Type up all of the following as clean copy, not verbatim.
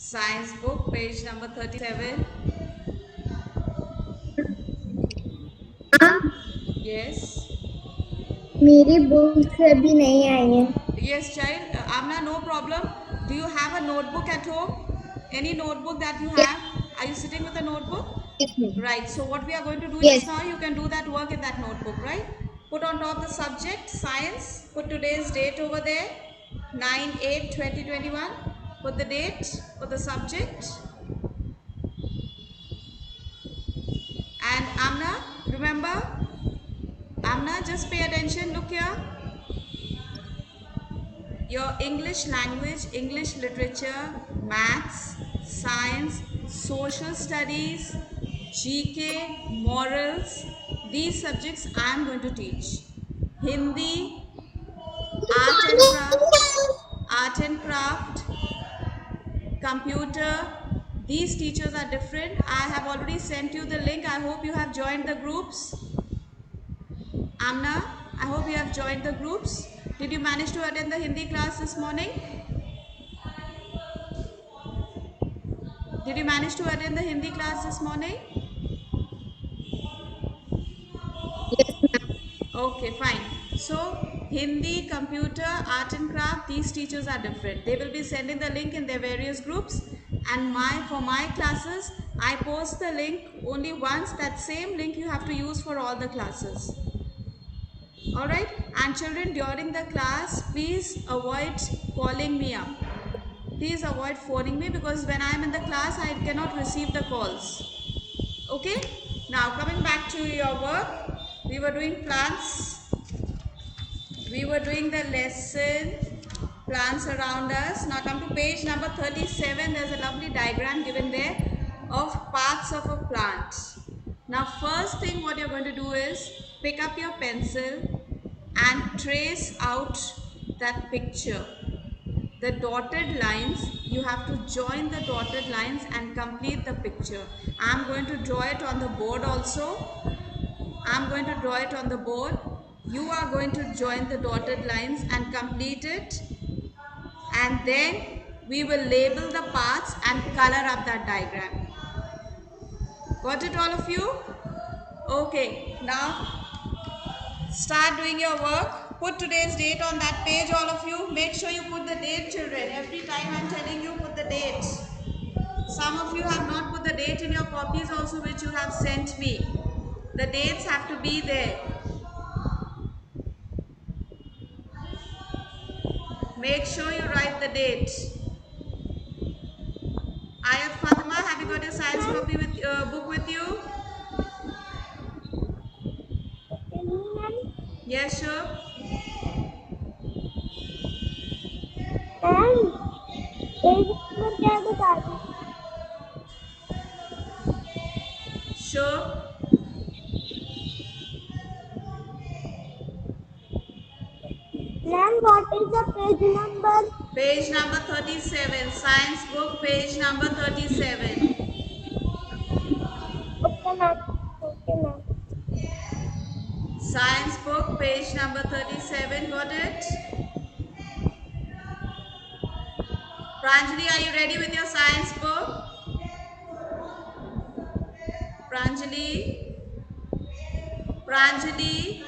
Science book, page number 37. हाँ, Yes. मेरी books अभी नहीं आई है। Yes, child. Amna, no problem. Do you have a notebook at home? Any notebook that you have? Are you sitting with a notebook? Right. So what we are going to do Yes. just now, you can do that work in that notebook, right? Put on top the subject, science. Put today's date over there, 9/8/2021. Put the date, put the subject. And Amna, remember? Amna, just pay attention. Look here. Your English language, English literature, maths, science, social studies, GK, morals, these subjects I am going to teach. Hindi, art and craft, art and craft, computer, these teachers are different. I have already sent you the link. I hope you have joined the groups. Amna, I hope you have joined the groups. Did you manage to attend the Hindi class this morning? Did you manage to attend the Hindi class this morning? Yes, ma'am. Okay, fine. So, Hindi, computer, art and craft, these teachers are different. They will be sending the link in their various groups. And for my classes, I post the link only once. That same link you have to use for all the classes. Alright? And children, during the class, please avoid calling me up. Please avoid phoning me because when I am in the class, I cannot receive the calls. Okay, now coming back to your work, we were doing plants, we were doing the lesson plants around us. Now come to page number 37. There's a lovely diagram given there of parts of a plant. Now first thing what you're going to do is pick up your pencil and trace out that picture. The dotted lines, you have to join the dotted lines and complete the picture. I'm going to draw it on the board also. I'm going to draw it on the board. You are going to join the dotted lines and complete it, and then we will label the parts and color up that diagram. Got it, all of you? Okay, now start doing your work. Put today's date on that page, all of you. Make sure you put the date, children. Every time I'm telling you, put the date. Some of you have not put the date in your copies also, which you have sent me. The dates have to be there. Make sure you write the date. Ayat Fatima, have you got your science copy with book with you? Yes, sure. क्या बता दूं? Sure. Ma'am, what is the page number? Page number 37. Science book, page number 37. Okay, ma'am. Okay, ma'am. Science book, page number 37. Got it? Pranjali, are you ready with your science book? Pranjali? Pranjali?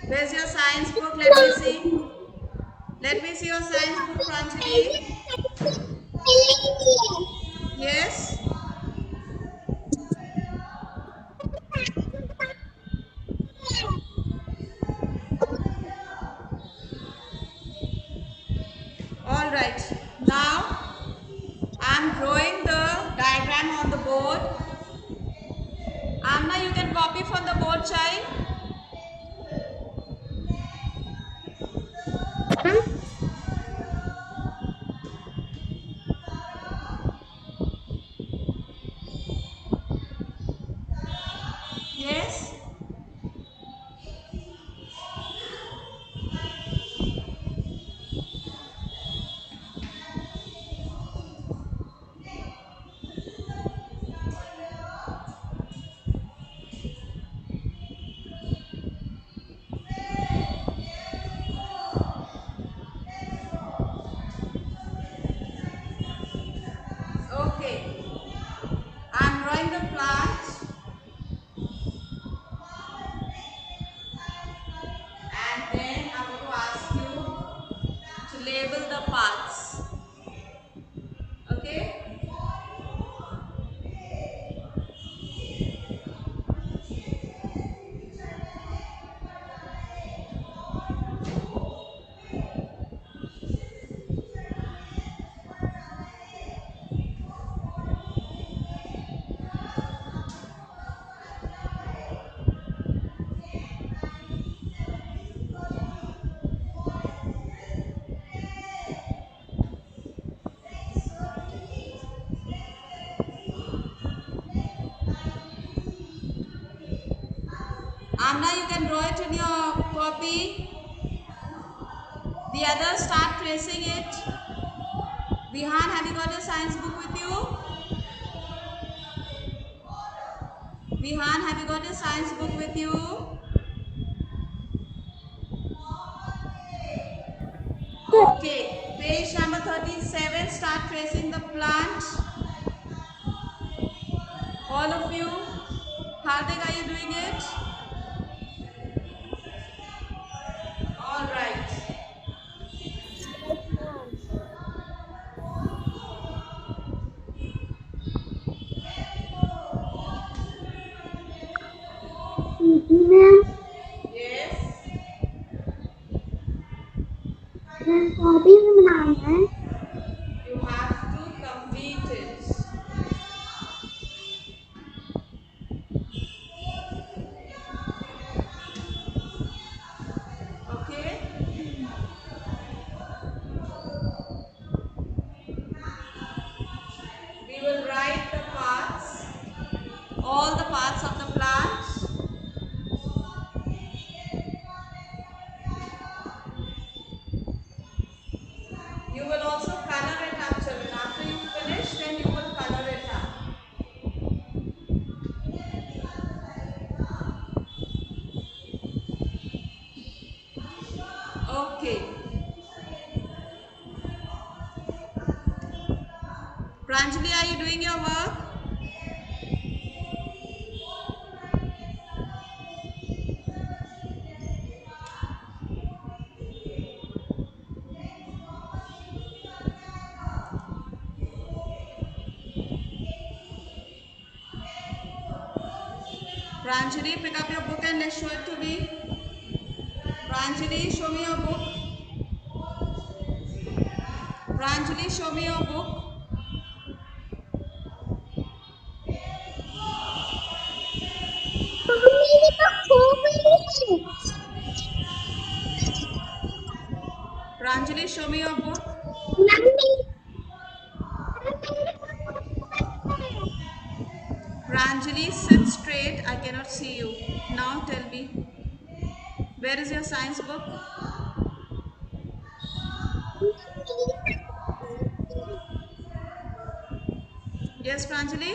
Where's your science book? Let me see. Let me see your science book, Pranjali. Yes? All right. Now, I'm drawing the diagram on the board. Amna, you can copy from the board, child. Yes. label the parts. Okay. Amna, you can draw it in your copy. The others start tracing it. Vihan, have you got your science book with you? Vihan, have you got your science book with you? Okay, page number 37, start tracing the plant. All of you. Hardik, are you doing it? All right. Ma'am Yes. Copy में बनाना है You have to complete it. Okay. We will write the parts, all the parts of the plant. You will also color it up, children. After you finish, then you will color it up. Okay. Pranjali, are you doing your work? Pranjali, pick up your book and let's show it to me. Pranjali, show me your book. Pranjali, show me your book. मेरे पास खो गई है Pranjali, show me your book. Mummy Pranjali, sit straight. I cannot see you. Now tell me. Where is your science book? Yes, Pranjali?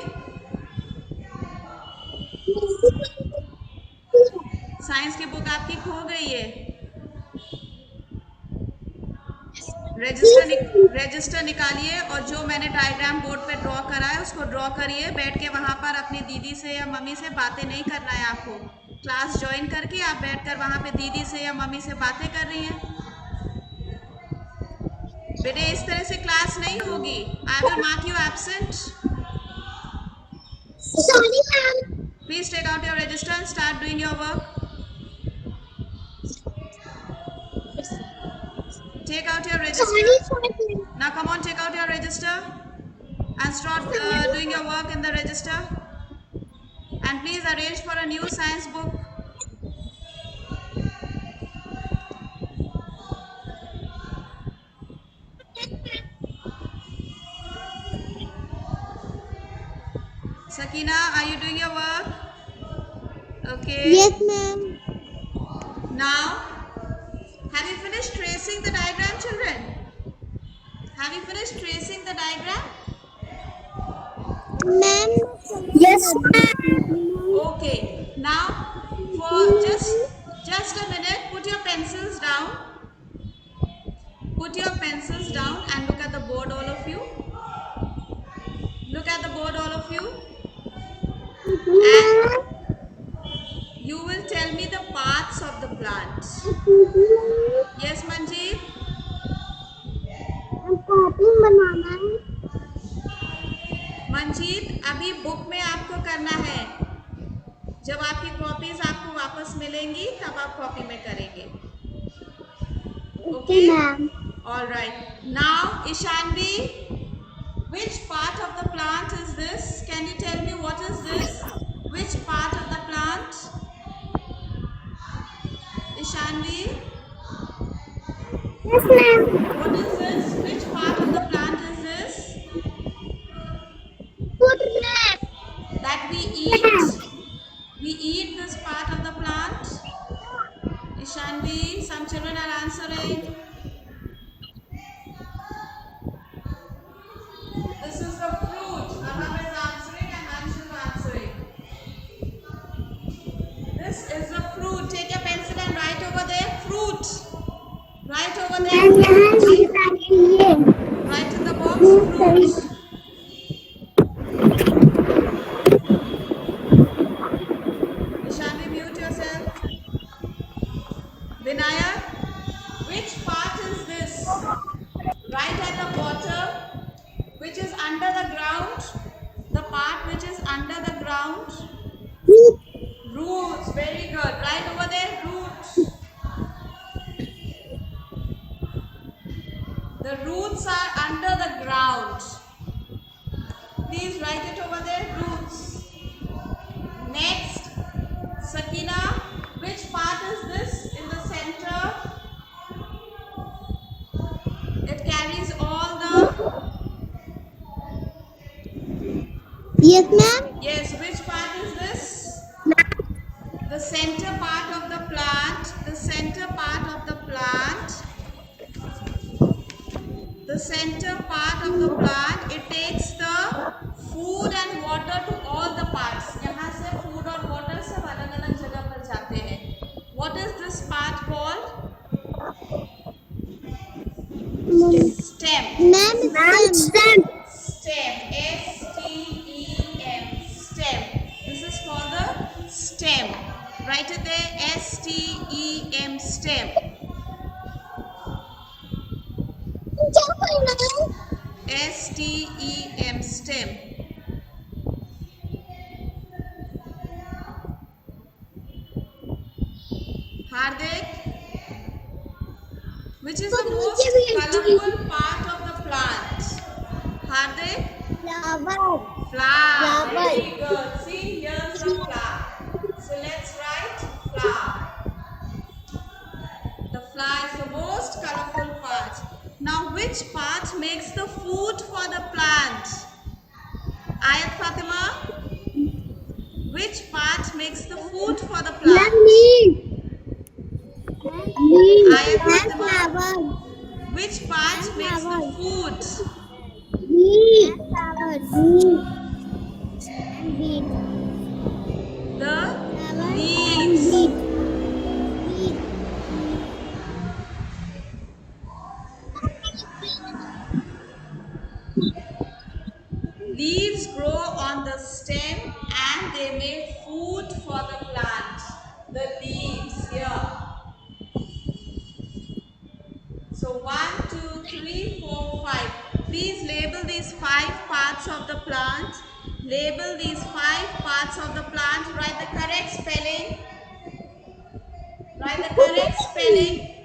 Science की book आपकी खो गई है. Register निकालिए और जो मैंने डायग्राम बोर्ड पे ड्रॉ करा है उसको ड्रॉ करिए. बैठ के वहाँ पर अपनी दीदी से या मम्मी से बातें नहीं करना है आपको. क्लास ज्वाइन करके आप बैठकर वहाँ पे दीदी से या मम्मी से बातें कर रही हैं. बेटे इस तरह से क्लास नहीं होगी. I will mark you absent. Sorry ma'am Please take out your register and start doing your work. Take out your register. Now come on, take out your register and start doing your work in the register. And please arrange for a new science book. Sakina, are you doing your work? Okay. Yes, ma'am. Now, have you finished tracing the diagram, children? Have you finished tracing the diagram? Ma'am. Yes, ma'am. Okay. Now, for just a minute, put your pencils down. Put your pencils down and look at the board, all of you. Look at the board, all of you. And you will tell me the parts of the plant. Yes, Manjeet? बनाना है? मंजीत, अभी book में आपको करना है। जब आपकी copies आपको वापस मिलेंगी तब आप कॉपी में करेंगे। Okay, ma'am. All right. Now, Ishanvi, which part of the plant is this? Can you tell me what is this? Which part of the plant? Ishanvi, Yes, ma'am. what is this? Which part of the plant is this? Food, ma'am. That we eat? We eat this part of the plant? Ishanvi, some children are answering. This is the fruit. Aham is answering and Anshu answering. This is the fruit. Take your pencil and write over there fruit. Write over there Ma'am, यहाँ fruit. लिखा है। Write in the box fruit. Ishanvi, mute yourself. Vinayak, which part is this? Right at the bottom, which is under the ground. The part which is under the ground. Roots. Very good. Right over there, roots. The roots are under the ground. Please write it over there, roots. Next, Sakina, which part is this in the center? It carries all the... Yes, ma'am. Yes, which part is this? The center part of the plant. The center part of the plant. The center part of the plant. It takes the food and water to all the parts. यहाँ से food और water सब अलग-अलग जगह पर जाते हैं. What is this part called? Stem. Ma'am, stem. Stem. S-T-E-M. Stem. This is called the stem. Write it there. S-T-E-M. Stem. क्या बोलना है? S-T-E-M. Stem. Hardik, which is the most colorful part of the plant? Hardik? Flower. Flower. Flower. Very good. See, here's the flower. So let's write flower. The flower is the most colorful part. Now, which part makes the food for the plant? Ayat Fatima? Which part makes the food for the plant? Leaf. Ayat And Fatima? flower. Which part makes the food? Leaf. Flower. Leaf. The Flower leaves. and leaf. Leaves grow on the stem and they make food for the plant. The leaves here. So 1, 2, 3, 4, 5. Please label these 5 parts of the plant. Label these 5 parts of the plant. Write the correct spelling. Write the correct spelling.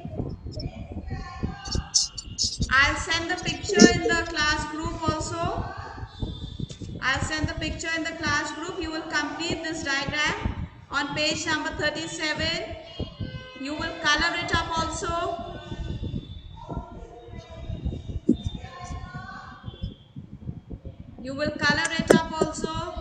I'll send the picture in the class group also. I'll send the picture in the class group. You will complete this diagram on page number 37. You will color it up also. You will color it up also.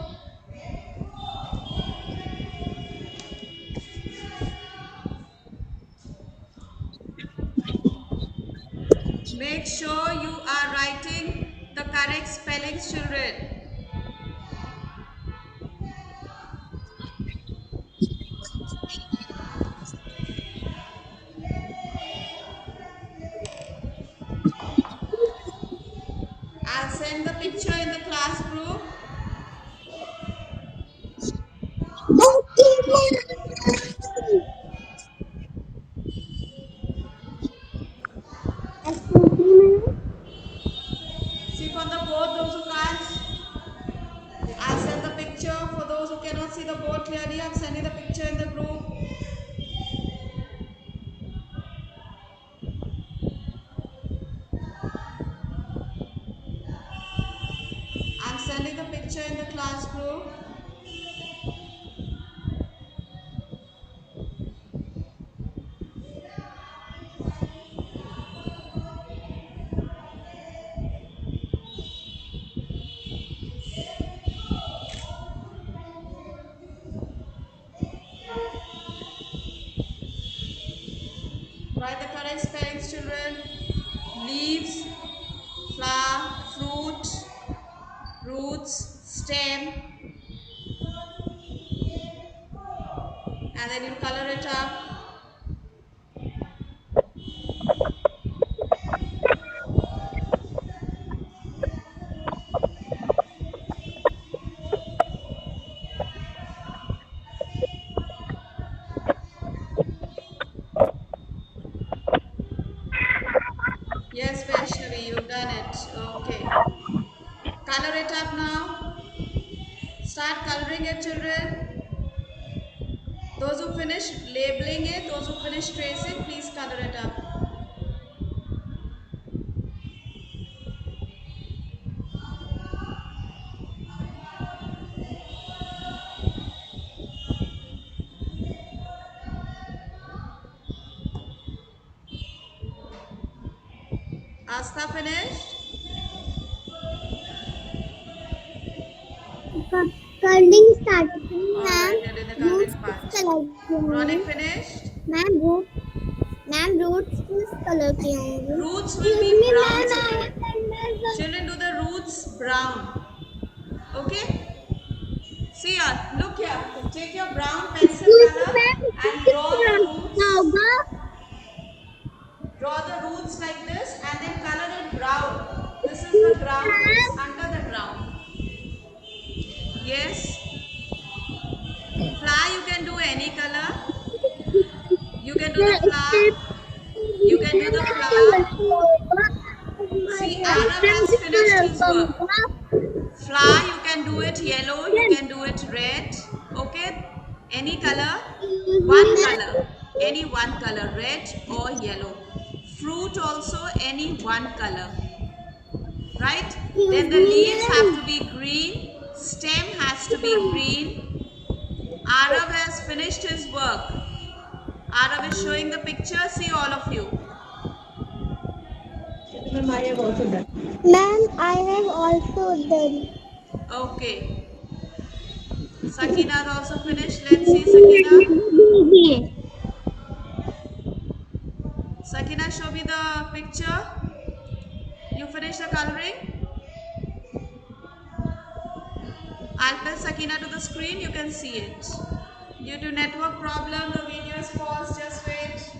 Make sure you are writing the correct spellings, children. I'll send the picture in the class group. board clearly? I'm sending the picture in the group. I'm sending the picture in the class group. Write the correct spellings, children. Leaves, flower, fruit, roots, stem, and then you color it up. Yes, Vaishnavi, you've done it. Okay. Color it up now. Start coloring it, children. Those who finish labeling it, those who finish tracing, please color it up. Asta finished? Coloring started. Alright, Ma'am, you're in the roots coloring part. किस colour की Ronic होंगी? finished? Ma'am roots किस colour की होंगी? Roots will be Excuse me, brown, ma'am, I children. have done my Children, do the roots brown. Okay? See, look here. Take your brown pencil Excuse me, color ma'am, and किस draw colour the का roots. होगा? Draw the roots like this and then color it brown. This is the ground roots under the ground. Yes. Flower you can do any color. You can do the flower. You can do the flower. See, Arab has finished his work. Flower you can do it yellow. You can do it red. Okay. Any color. One color. Any one color. Red or yellow. Fruit also any one color. Right? Then the leaves have to be green. Stem has to be green. Arav has finished his work. Arav is showing the picture. See all of you. Ma'am, I have also done. Okay. Sakina has also finished. Let's see Sakina. Sakina, show me the picture. You finished the coloring? I'll tell Sakina to the screen. You can see it. Due to network problem, the video is paused. Just wait.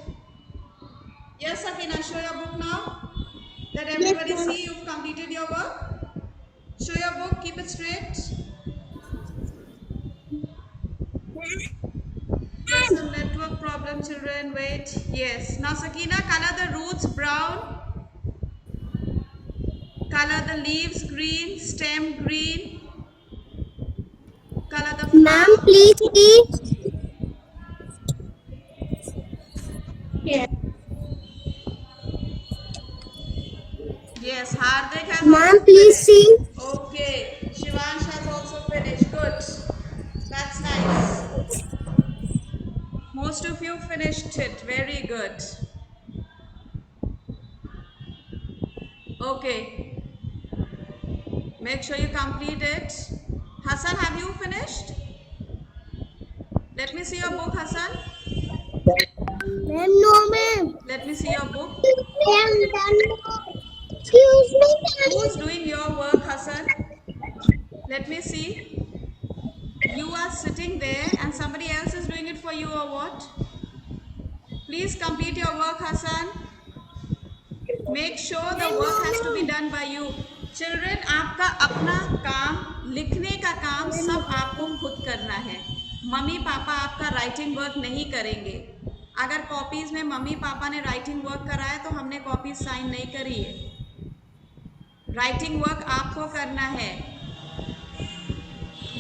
Yes, Sakina, show your book now. Let everybody Yes, see you've completed your work. Show your book. Keep it straight. There's some network problem, children. Wait. Yes. Now, Sakina, color the roots brown. Color the leaves green. Stem green. Color the flower. Ma'am, please. Yes. Yes, Hardik has Ma'am, also please finished. see. Okay, Shivansh has also finished. Good. That's nice. Most of you finished it. Very good. Okay. Make sure you complete it. Hassan, have you finished? Let me see your book, Hassan. Ma'am, no, ma'am. Let me see your book. I am done. Excuse me, ma'am. Who's doing your work, Hassan? Let me see. You are sitting there and somebody else is doing it for you or what? Please complete your work, Hassan. Make sure the work has to be done by you. Children, आपका अपना काम, लिखने का काम सब आपको खुद करना है. मम्मी पापा आपका राइटिंग वर्क नहीं करेंगे. अगर कॉपीज में मम्मी पापा ने राइटिंग वर्क कराया तो हमने कॉपीज साइन नहीं करी है. राइटिंग वर्क आपको करना है.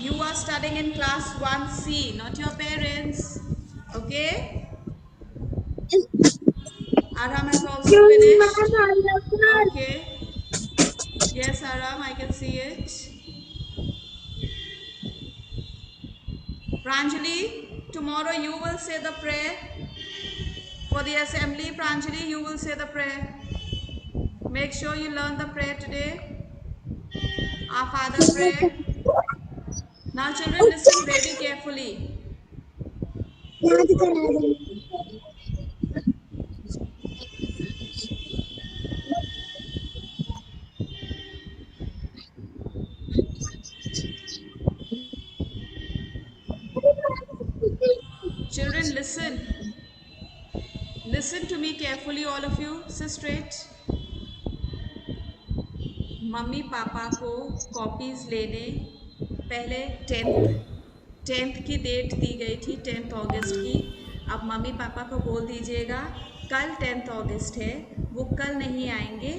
You are studying in class 1C, not your parents. Okay? Aram has also finished. Okay. Yes, Aram, I can see it. Pranjali, tomorrow you will say the prayer. For the assembly, Pranjali, you will say the prayer. Make sure you learn the prayer today. Our Father prayer. Now, children, listen very carefully. Children, listen. Listen to me carefully, all of you. Sit straight. Mummy papa को copies लेने पहले tenth की date दी गई थी 10 अगस्त की। अब mummy papa को बोल दीजिएगा कल 10 अगस्त है, वो कल नहीं आएंगे,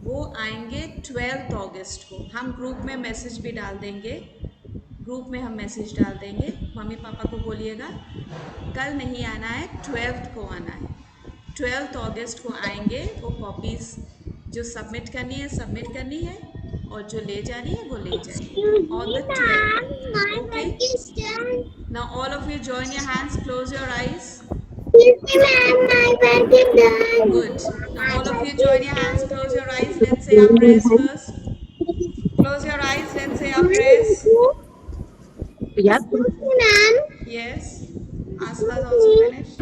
वो आएंगे 12 अगस्त को। हम ग्रुप में मैसेज भी डाल देंगे, ग्रुप में हम मैसेज डाल देंगे। मम्मी पापा को बोलिएगा कल नहीं आना है, 12 को आना है। 12 अगस्त को आएंगे, वो कॉपीज़ जो सबमिट करनी है और जो ले जानी है वो ले जाएंगे on the 12th. Okay? Now all of you join your hands, close your eyes. Good. Now all of you join your hands, close your eyes. Let's say our prayers first. Close your eyes. Let's say our prayers. Yep. Yes. Asla's also finished.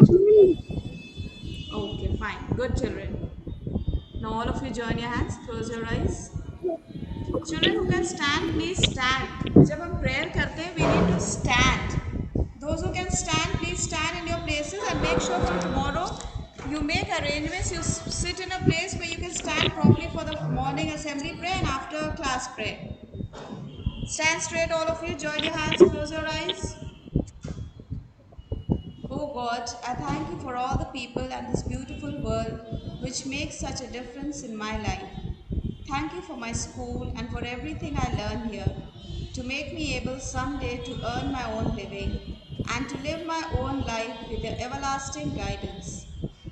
Okay, fine. Good, children. Now all of you join your hands, close your eyes. Children who can stand, please stand. जब हम prayer करते हैं, we need to stand. Those who can stand, please stand in your places and make sure from tomorrow you make arrangements. You sit in a place where you can stand properly for the morning assembly prayer and after class prayer. Stand straight, all of you. Join your hands, close your eyes. Oh God, I thank you for all the people and this beautiful world which makes such a difference in my life. Thank you for my school and for everything I learn here to make me able someday to earn my own living and to live my own life with your everlasting guidance.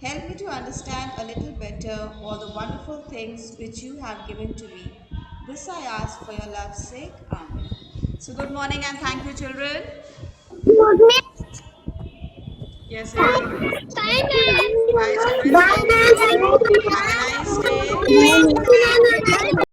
Help me to understand a little better all the wonderful things which you have given to me. This I ask for your love's sake. Amen. So good morning and thank you, children. Yes, everyone. Bye, children. Have a nice day.